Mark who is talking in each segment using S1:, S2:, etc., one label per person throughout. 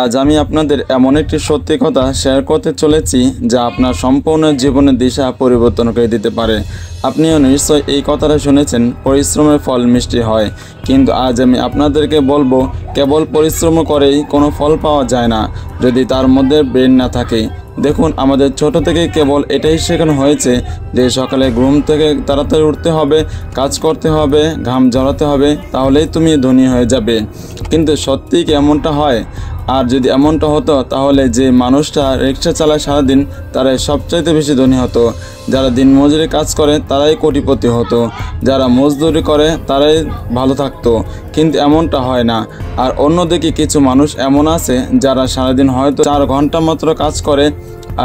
S1: আজ আমি আপনাদের এমন একটি সত্যি কথা শেয়ার করতে চলেছি যা আপনার সম্পূর্ণ জীবনের দিশা পরিবর্তন করে দিতে পারে। আপনিও নিশ্চয় এই কথাটা শুনেছেন, পরিশ্রমের ফল মিষ্টি হয়। কিন্তু আজ আমি আপনাদেরকে বলবো, কেবল পরিশ্রম করেই কোনো ফল পাওয়া যায় না যদি তার মধ্যে ব্রেন না থাকে। দেখুন, আমাদের ছোট থেকে কেবল এটাই শেখানো হয়েছে যে সকালে ঘুম থেকে তাড়াতাড়ি উঠতে হবে, কাজ করতে হবে, ঘাম ঝরাতে হবে, তাহলেই তুমি ধনী হয়ে যাবে। কিন্তু সত্যিই কি এমনটা হয়? আর যদি এমনটা হতো তাহলে যে মানুষটা রিক্সা চালায় সারাদিন তারাই সবচাইতে বেশি ধনী হতো। যারা দিনমজুরি কাজ করে তারাই কোটিপতি হতো, যারা মজদুরি করে তারাই ভালো থাকতো। কিন্তু এমনটা হয় না। আর অন্যদিকে কিছু মানুষ এমন আছে যারা সারাদিন হয়তো 4 ঘন্টা মাত্র কাজ করে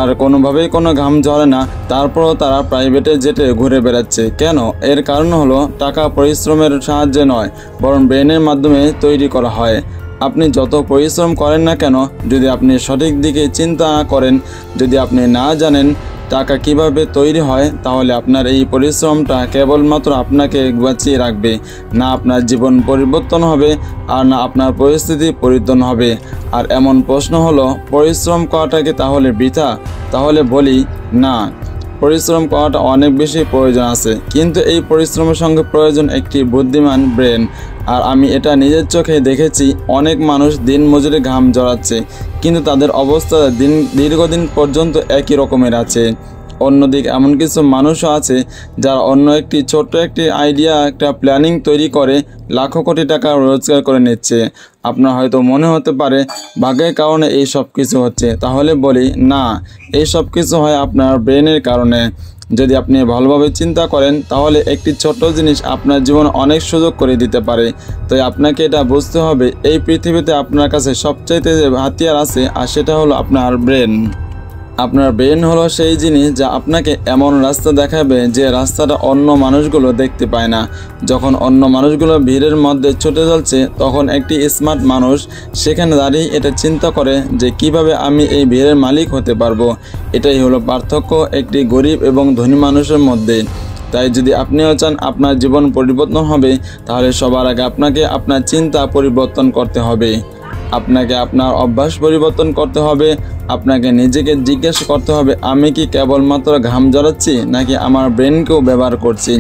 S1: আর কোনোভাবেই কোনো ঘাম ঝরে না, তারপরও তারা প্রাইভেটে জেটে ঘুরে বেড়াচ্ছে। কেন? এর কারণ হলো টাকা পরিশ্রমের সাহায্যে নয়, বরং ব্রেনের মাধ্যমে তৈরি করা হয়। আপনি যত পরিশ্রম করেন না কেন, যদি আপনি সঠিক দিকে চিন্তা না করেন, যদি আপনি না জানেন টাকা কিভাবে তৈরি হয়, তাহলে আপনার এই পরিশ্রমটা কেবলমাত্র আপনাকে বাঁচিয়ে রাখবে, না আপনার জীবন পরিবর্তন হবে আর না আপনার পরিস্থিতি পরিবর্তন হবে। আর এমন প্রশ্ন হলো, পরিশ্রম করাটাকে তাহলে বৃথা? তাহলে বলি না, পরিশ্রম করাটা অনেক বেশি প্রয়োজন আছে, কিন্তু এই পরিশ্রমের সঙ্গে প্রয়োজন একটি বুদ্ধিমান ব্রেন। আর আমি এটা নিজের চোখে দেখেছি, অনেক মানুষ দিন মজুরি ঘাম জড়াচ্ছে, কিন্তু তাদের অবস্থা দীর্ঘদিন পর্যন্ত একই রকমের আছে। অন্যদিকে এমন কিছু মানুষও আছে যারা অন্য একটি ছোট্ট একটি আইডিয়া, একটা প্ল্যানিং তৈরি করে লাখো কোটি টাকা রোজগার করে নিচ্ছে। আপনার হয়তো মনে হতে পারে ভাগ্যের কারণে এই সব কিছু হচ্ছে, তাহলে বলি না, এই সব কিছু হয় আপনার ব্রেনের কারণে। যদি আপনি ভালোভাবে চিন্তা করেন তাহলে একটি ছোট্ট জিনিস আপনার জীবনে অনেক সুযোগ করে দিতে পারে। তাই আপনাকে এটা বুঝতে হবে, এই পৃথিবীতে আপনার কাছে সবচাইতে হাতিয়ার আছে, আর সেটা হলো আপনার ব্রেন। আপনার ব্রেন হলো সেই জিনিস যা আপনাকে এমন রাস্তা দেখাবে যে রাস্তাটা অন্য মানুষগুলো দেখতে পায় না। যখন অন্য মানুষগুলো ভিড়ের মধ্যে ছুটে চলছে, তখন একটি স্মার্ট মানুষ সেখানে দাঁড়িয়ে এটা চিন্তা করে যে কিভাবে আমি এই ভিড়ের মালিক হতে পারবো। এটাই হলো পার্থক্য একটি গরিব এবং ধনী মানুষের মধ্যে। তাই যদি আপনিও চান আপনার জীবন পরিবর্তন হবে, তাহলে সবার আগে আপনাকে আপনার চিন্তা পরিবর্তন করতে হবে, আপনাকে আপনার অভ্যাস পরিবর্তন করতে হবে। আপনাকে নিজেকে জিজ্ঞাসা করতে হবে, আমি কি কেবলমাত্র ঘাম ঝরাচ্ছি নাকি আমার ব্রেনকেও ব্যবহার করছি?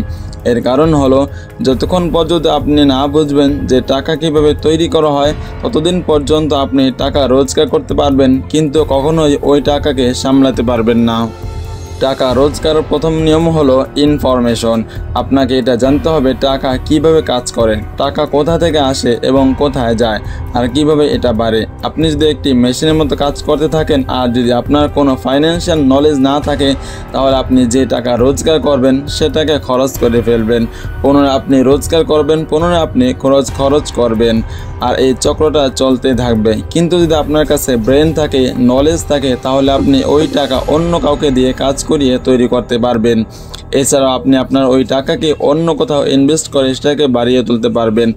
S1: এর কারণ হলো, যতক্ষণ পর্যন্ত আপনি না বুঝবেন যে টাকা কিভাবে তৈরি করা হয়, ততদিন পর্যন্ত আপনি টাকা রোজগার করতে পারবেন, কিন্তু কখনোই ওই টাকাকে সামলাতে পারবেন না। টাকা রোজগারের প্রথম নিয়ম হলো ইনফরমেশন। আপনাকে এটা জানতে হবে টাকা কিভাবে কাজ করে, টাকা কোথা থেকে আসে এবং কোথায় যায়, আর কিভাবে এটা বাড়ে। আপনি যদি একটি মেশিনের মতো কাজ করতে থাকেন আর যদি আপনার কোনো ফাইন্যান্সিয়াল নলেজ না থাকে, তাহলে আপনি যে টাকা রোজগার করবেন সেটাকে খরচ করে ফেলবেন, পুনরায় আপনি রোজগার করবেন, পুনরায় আপনি খরচ করবেন, আর এই চক্রটা চলতে থাকবে। কিন্তু যদি আপনার কাছে ব্রেন থাকে, নলেজ থাকে, তাহলে আপনি ওই টাকা অন্য কাউকে দিয়ে কাজ করিয়ে তৈরি করতে পারবেন। এছাড়াও আপনি আপনার ওই টাকাকে অন্য কোথাও ইনভেস্ট করে সেটাকে বাড়িয়ে তুলতে পারবেন।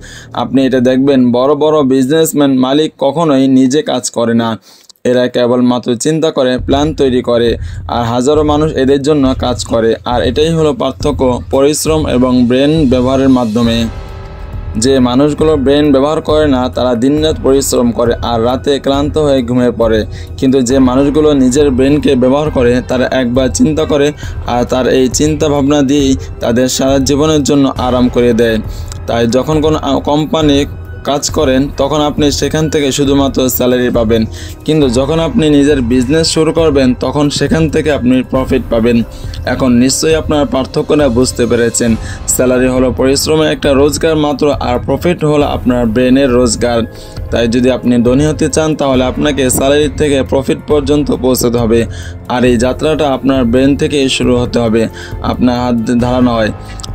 S1: আপনি এটা দেখবেন, বড় বড় বিজনেসম্যান মালিক কখনোই নিজে কাজ করে না, এরা কেবলমাত্র চিন্তা করে, প্ল্যান তৈরি করে, আর হাজারো মানুষ এদের জন্য কাজ করে। আর এটাই হলো পার্থক্য পরিশ্রম এবং ব্রেন ব্যবহারের মাধ্যমে। যে মানুষগুলো ব্রেন ব্যবহার করে না, তারা দিনরাত পরিশ্রম করে আর রাতে ক্লান্ত হয়ে ঘুমিয়ে পড়ে। কিন্তু যে মানুষগুলো নিজের ব্রেনকে ব্যবহার করে, তারা একবার চিন্তা করে আর তার এই চিন্তা ভাবনা দিয়েই তাদের সারা জীবনের জন্য আরাম করে দেয়। তাই যখন কোনো কোম্পানি কাজ করেন, তখন আপনি সেখান থেকে শুধুমাত্র স্যালারি পাবেন, কিন্তু যখন আপনি নিজের বিজনেস শুরু করবেন, তখন সেখান থেকে আপনি প্রফিট পাবেন। এখন নিশ্চয়ই আপনার পার্থক্যটা বুঝতে পেরেছেন। স্যালারি হলো পরিশ্রমের একটা রোজগার মাত্র, আর প্রফিট হলো আপনার ব্রেনের রোজগার। তাই যদি আপনি ধনী হতে চান, তাহলে আপনাকে স্যালারি থেকে প্রফিট পর্যন্ত পৌঁছতে হবে, আর এই যাত্রাটা আপনার ব্রেন থেকে শুরু হতে হবে, আপনার হাত ধারা নয়।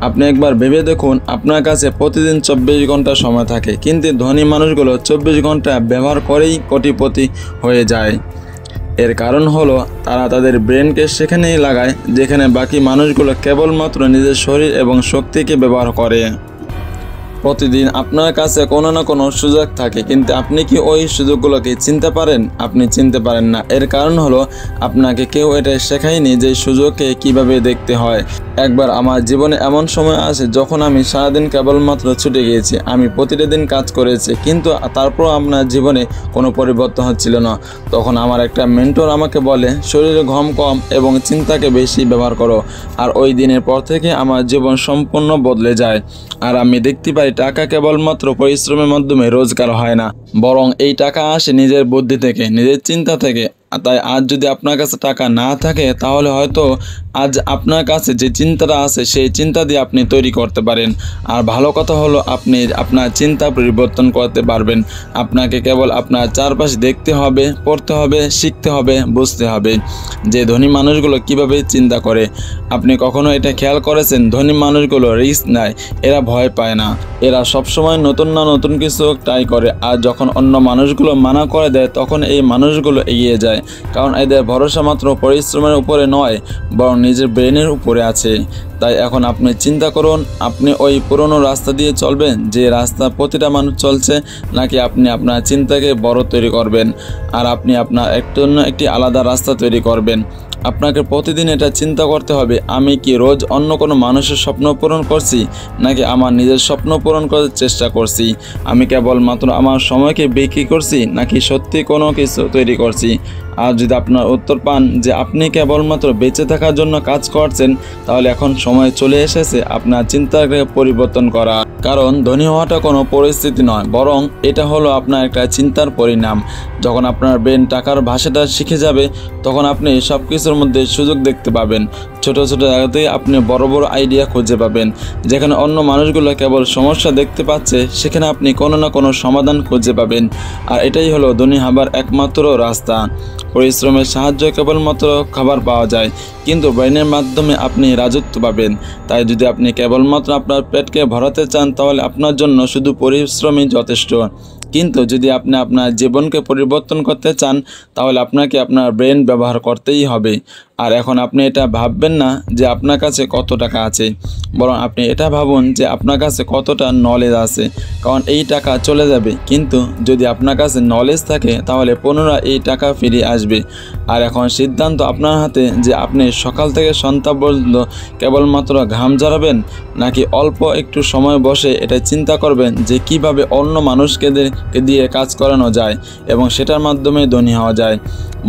S1: আপনি একবার ভেবে দেখুন, আপনার কাছে প্রতিদিন 24 ঘন্টা সময় থাকে, কিন্তু ধনী মানুষগুলো 24 ঘন্টা ব্যবহার করেই কোটিপতি হয়ে যায়। এর কারণ হলো, তারা তাদের ব্রেনকে সেখানেই লাগায় যেখানে বাকি মানুষগুলো কেবলমাত্র নিজের শরীর এবং শক্তিকে ব্যবহার করে। প্রতিদিন আপনার কাছে কোনো না কোনো সুযোগ থাকে, কিন্তু আপনি কি ওই সুযোগগুলোকে চিনতে পারেন? আপনি চিনতে পারেন না। এর কারণ হলো, আপনাকে কেউ এটা শেখায়নি যে সুযোগকে কিভাবে দেখতে হয়। একবার আমার জীবনে এমন সময় আসে যখন আমি সারাদিন কেবলমাত্র ছুটে গিয়েছি। আমি প্রতিটা দিন কাজ করেছি, কিন্তু তারপরও আপনার জীবনে কোনো পরিবর্তন হচ্ছিল না। তখন আমার একটা মেন্টর আমাকে বলে, শরীরে ঘাম কম এবং চিন্তাকে বেশি ব্যবহার করো। আর ওই দিনের পর থেকে আমার জীবন সম্পূর্ণ বদলে যায়। আর আমি দেখতে পাই টাকা কেবলমাত্র পরিশ্রমের মাধ্যমে রোজগার হয় না, বরং এই টাকা আসে নিজের বুদ্ধি থেকে, নিজের চিন্তা থেকে। তাই আজ যদি আপনার কাছে টাকা না থাকে, তাহলে হয়তো আজ আপনার কাছে যে চিন্তাটা আছে সেই চিন্তা দিয়ে আপনি তৈরি করতে পারেন। আর ভালো কথা হলো আপনি আপনার চিন্তা পরিবর্তন করতে পারবেন। আপনাকে কেবল আপনার চারপাশে দেখতে হবে, পড়তে হবে, শিখতে হবে, বুঝতে হবে যে ধনী মানুষগুলো কিভাবে চিন্তা করে। আপনি কখনো এটা খেয়াল করেছেন, ধনী মানুষগুলো রিস্ক নেয়, এরা ভয় পায় না, এরা সবসময় নতুন না নতুন কিছু ট্রাই করে। আর যখন অন্য মানুষগুলো মানা করে দেয়, তখন এই মানুষগুলো এগিয়ে যায়, কারণ এদের ভরসা মাত্র পরিশ্রমের উপরে নয়, বরং নিজের ব্রেনের উপরে আছে। তাই এখন আপনি চিন্তা করুন, আপনি ওই পুরনো রাস্তা দিয়ে চলবেন যে রাস্তা প্রতিটা মানুষ চলছে, নাকি আপনি আপনার চিন্তাকে বড় তৈরি করবেন আর আপনি আপনার একটি আলাদা রাস্তা তৈরি করবেন। আপনাকে প্রতিদিন এটা চিন্তা করতে হবে, আমি কি রোজ অন্য কোনো মানুষের স্বপ্ন পূরণ করছি, নাকি আমার নিজের স্বপ্ন পূরণ করার চেষ্টা করছি। আমি কেবলমাত্র আমার সময়কে বিক্রি করছি, নাকি সত্যি কোনো কিছু তৈরি করছি। আর যদি আপনার উত্তর পান যে আপনি কেবলমাত্র বেঁচে থাকার জন্য কাজ করছেন, তাহলে এখন সময় চলে এসেছে আপনার চিন্তাকে পরিবর্তন করা। কারণ ধনী হওয়াটা কোনো পরিস্থিতি নয়, বরং এটা হলো আপনার একটা চিন্তার পরিণাম। যখন আপনার ব্রেন টাকার ভাষাটা শিখে যাবে, তখন আপনি সব কিছুর মধ্যে সুযোগ দেখতে পাবেন। ছোট ছোট জায়গাতেই আপনি বড় বড় আইডিয়া খুঁজে পাবেন। যেখানে অন্য মানুষগুলো কেবল সমস্যা দেখতে পাচ্ছে, সেখানে আপনি কোনো না কোনো সমাধান খুঁজে পাবেন। আর এটাই হলো ধনী হবার একমাত্র রাস্তা। পরিশ্রমের সাহায্যে কেবলমাত্র খাবার পাওয়া যায়, কিন্তু ব্রেনের মাধ্যমে আপনি রাজত্ব পাবেন। তাই যদি আপনি কেবলমাত্র আপনার পেটকে ভরাতে চান, তাহলে আপনার জন্য শুধু পরিশ্রমই যথেষ্ট। কিন্তু যদি আপনি আপনার জীবনকে পরিবর্তন করতে চান, তাহলে আপনাকে আপনার ব্রেন ব্যবহার করতেই হবে। আর এখন আপনি এটা ভাববেন না যে আপনার কাছে কত টাকা আছে, বরং আপনি এটা ভাবুন যে আপনার কাছে কতটা নলেজ আছে। কারণ এই টাকা চলে যাবে, কিন্তু যদি আপনার কাছে নলেজ থাকে, তাহলে পুনরায় এই টাকা ফিরে আসবে। আর এখন সিদ্ধান্ত আপনার হাতে যে আপনি সকাল থেকে সন্ধ্যা পর্যন্ত কেবলমাত্র ঘাম ঝরাবেন, নাকি অল্প একটু সময় বসে এটা চিন্তা করবেন যে কিভাবে অন্য মানুষকে দিয়ে কাজ করানো যায় এবং সেটার মাধ্যমে ধনী হওয়া যায়।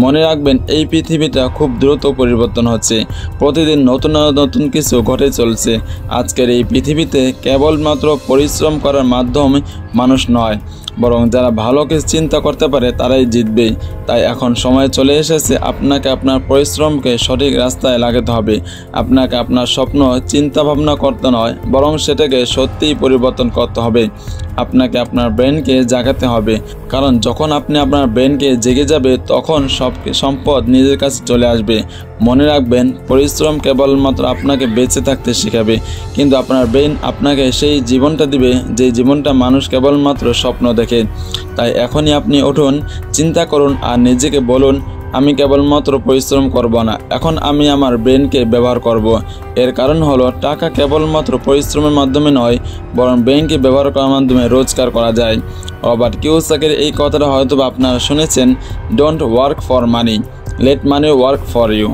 S1: মনে রাখবেন, এই পৃথিবীটা খুব দ্রুত পরিবর্তন হচ্ছে, প্রতিদিন নতুন নতুন কিছু ঘটে চলছে। আজকের এই পৃথিবীতে কেবলমাত্র পরিশ্রম করার মাধ্যমে মানুষ নয়, বরং যারা ভালো কিছু চিন্তা করতে পারে তারাই জিতবে। তাই এখন সময় চলে এসেছে আপনাকে আপনার পরিশ্রমকে সঠিক রাস্তায় লাগাতে হবে। আপনাকে আপনার স্বপ্ন চিন্তা ভাবনা করতে নয়, বরং সেটাকে সত্যিই পরিবর্তন করতে হবে। আপনাকে আপনার ব্রেনকে জাগাতে হবে, কারণ যখন আপনি আপনার ব্রেনকে জেগে যাবে, তখন সব সম্পদ নিজের কাছে চলে আসবে। মনে রাখবেন, পরিশ্রম কেবলমাত্র আপনাকে বেঁচে থাকতে শেখাবে, কিন্তু আপনার ব্রেন আপনাকে সেই জীবনটা দিবে যে জীবনটা মানুষ কেবলমাত্র স্বপ্ন দেখে। তাই এখনই আপনি উঠুন, চিন্তা করুন আর নিজেকে বলুন, আমি কেবলমাত্র পরিশ্রম করব না, এখন আমি আমার ব্রেনকে ব্যবহার করব। এর কারণ হলো, টাকা কেবলমাত্র পরিশ্রমের মাধ্যমে নয়, বরং ব্রেনকে ব্যবহার করার মাধ্যমে রোজগার করা যায়। রবার্ট কিওসাকির এই কথাটা হয়তো আপনারা শুনেছেন, don't work for money, let money work for you.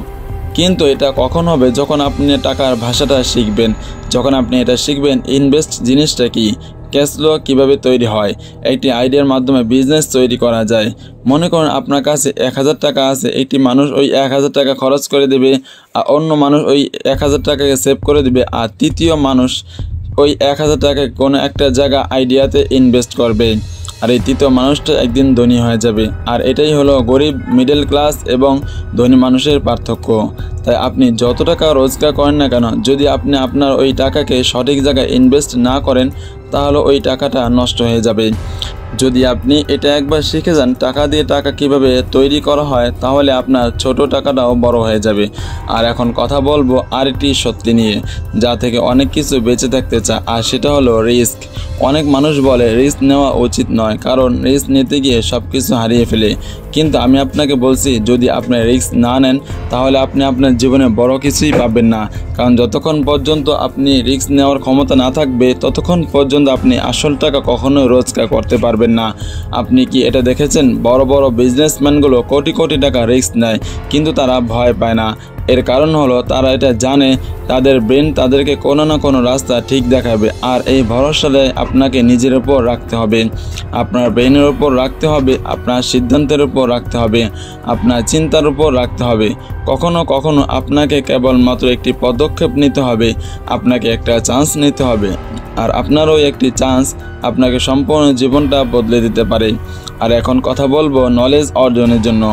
S1: কিন্তু এটা কখন হবে? যখন আপনি টাকার ভাষাটা শিখবেন, যখন আপনি এটা শিখবেন ইনভেস্ট জিনিসটা কি, ক্যাশ ফ্লো কীভাবে তৈরি হয়, একটি আইডিয়ার মাধ্যমে বিজনেস তৈরি করা যায়। মনে করুন আপনার কাছে 1000 টাকা আছে, একটি মানুষ ওই 1000 টাকা খরচ করে দেবে, আর অন্য মানুষ ওই 1000 টাকাকে সেভ করে দেবে, আর তৃতীয় মানুষ ওই 1000 টাকাকে কোনো একটা জায়গা আইডিয়াতে ইনভেস্ট করবে, আর এই তৃতীয় মানুষটা একদিন ধনী হয়ে যাবে। আর এটাই হলো গরিব, মিডল ক্লাস এবং ধনী মানুষের পার্থক্য। তাই আপনি যত টাকা রোজগার করেন না কেন, যদি আপনি আপনার ওই টাকাকে সঠিক জায়গায় ইনভেস্ট না করেন, তাহলে ওই টাকাটা নষ্ট হয়ে যাবে। যদি আপনি এটা একবার শিখে যান টাকা দিয়ে টাকা কিভাবে তৈরি করা হয়, তাহলে আপনার ছোট টাকাটাও বড় হয়ে যাবে। আর এখন কথা বলবো আরেকটি সত্যি নিয়ে, যা থেকে অনেক কিছু বেঁচে থাকতে চায়, আর সেটা হলো রিস্ক। অনেক মানুষ বলে রিস্ক নেওয়া উচিত নয়, কারণ রিস্ক নিতে গিয়ে সব কিছু হারিয়ে ফেলে। কিন্তু আমি আপনাকে বলছি, যদি আপনি রিস্ক না নেন, তাহলে আপনি আপনার জীবনে বড় কিছুই পাবেন না। কারণ যতক্ষণ পর্যন্ত আপনি রিস্ক নেওয়ার ক্ষমতা না থাকবে, ততক্ষণ পর্যন্ত আপনি আসল টাকা কখনোই রোজগার করতে পারবেন করবেন না। আপনি কি এটা দেখেছেন? বড় বড় বিজনেসম্যানগুলো কোটি কোটি টাকা রিস্ক নেয়, কিন্তু তারা ভয় পায় না। এর কারণ হলো তারা এটা জানে তাদের ব্রেন তাদেরকে কোনো না কোনো রাস্তা ঠিক দেখাবে। আর এই ভরসাটাই আপনাকে নিজের উপর রাখতে হবে, আপনার ব্রেনের উপর রাখতে হবে, আপনার সিদ্ধান্তের উপর রাখতে হবে, আপনার চিন্তার উপর রাখতে হবে। কখনো কখনো আপনাকে কেবলমাত্র একটি পদক্ষেপ নিতে হবে, আপনাকে একটা চান্স নিতে হবে। আর আপনারও একটি চান্স আপনাকে সম্পূর্ণ জীবনটা বদলে দিতে পারে। আর এখন কথা বলবো নলেজ অর্জনের জন্য।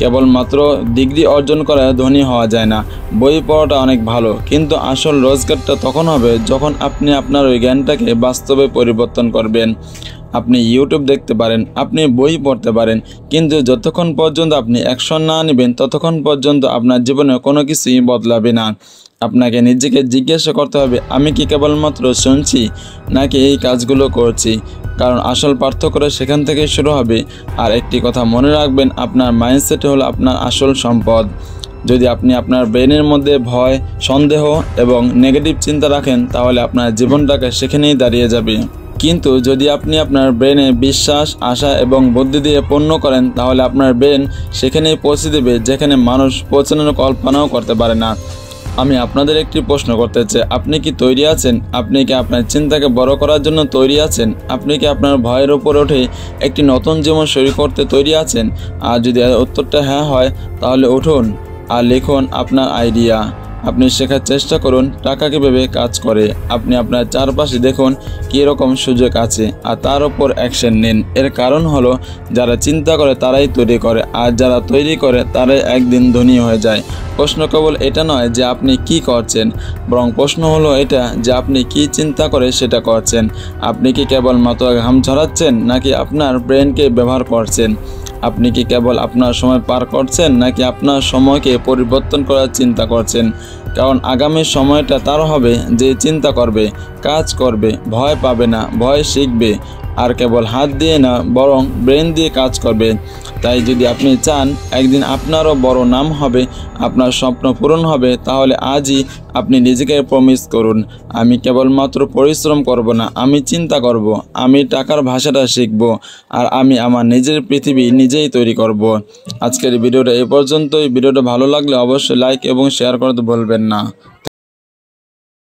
S1: কেবলমাত্র ডিগ্রি অর্জন করে ধনী হওয়া যায় না। বই পড়াটা অনেক ভালো, কিন্তু আসল রোজগারটা তখন হবে যখন আপনি আপনার ওই জ্ঞানটাকে বাস্তবে পরিবর্তন করবেন। আপনি ইউটিউব দেখতে পারেন, আপনি বই পড়তে পারেন, কিন্তু যতক্ষণ পর্যন্ত আপনি অ্যাকশন না নেবেন ততক্ষণ পর্যন্ত আপনার জীবনে কোনো কিছুই বদলাবে না। আপনাকে নিজেকে জিজ্ঞাসা করতে হবে, আমি কি কেবলমাত্র শুনছি নাকি এই কাজগুলো করছি? কারণ আসল পার্থক্যটা সেখান থেকে শুরু হবে। আর একটি কথা মনে রাখবেন, আপনার মাইন্ডসেট হলো আপনার আসল সম্পদ। যদি আপনি আপনার ব্রেনের মধ্যে ভয়, সন্দেহ এবং নেগেটিভ চিন্তা রাখেন, তাহলে আপনার জীবনটাকে সেখানেই দাঁড়িয়ে যাবে। কিন্তু যদি আপনি আপনার ব্রেনে বিশ্বাস, আশা এবং বুদ্ধি দিয়ে পূর্ণ করেন, তাহলে আপনার ব্রেন সেখানেই পৌঁছে দেবে যেখানে মানুষ পৌঁছানোর কল্পনাও করতে পারে না। আমি আপনাদের একটি প্রশ্ন করতে চাই, আপনি কি তৈরি আছেন? আপনি কি আপনার চিন্তাকে বড় করার জন্য তৈরি আছেন? আপনি কি আপনার ভয়ের উপর উঠে একটি নতুন জীবন শুরু করতে তৈরি আছেন? আর যদি উত্তরটা হ্যাঁ হয়, তাহলে উঠুন আর লিখুন আপনার আইডিয়া। আপনি শেখার চেষ্টা করুন টাকা কীভাবে কাজ করে। আপনি আপনার চারপাশে দেখুন কীরকম সুযোগ আছে আর তার উপর অ্যাকশন নিন। এর কারণ হলো যারা চিন্তা করে তারাই তৈরি করে, আর যারা তৈরি করে তারাই একদিন ধনী হয়ে যায়। প্রশ্ন কেবল এটা নয় যে আপনি কি করছেন, বরং প্রশ্ন হলো এটা যে আপনি কি চিন্তা করে সেটা করছেন। আপনি কি কেবলমাত্র ঘাম ঝরাচ্ছেন নাকি আপনার ব্রেনকে ব্যবহার করছেন? আপনি কি কেবল আপনার সময় পার করছেন নাকি আপনার সময়কে পরিবর্তন করার চিন্তা করছেন? কারণ আগামী সময়টা তার হবে যে চিন্তা করবে, কাজ করবে, ভয় পাবে না, ভয় শিখবে, আর কেবল হাত দিয়ে না বরং ব্রেন দিয়ে কাজ করবে। তাই যদি আপনি চান একদিন আপনারও বড় নাম হবে, আপনার স্বপ্ন পূরণ হবে, তাহলে আজই আপনি নিজেকে প্রমিস করুন, আমি কেবলমাত্র পরিশ্রম করব না, আমি চিন্তা করব, আমি টাকার ভাষাটা শিখব, আর আমি আমার নিজের পৃথিবী নিজেই তৈরি করব। আজকের ভিডিওটা এ পর্যন্তই। ভিডিওটা ভালো লাগলে অবশ্যই লাইক এবং শেয়ার করতে ভুলবেন না।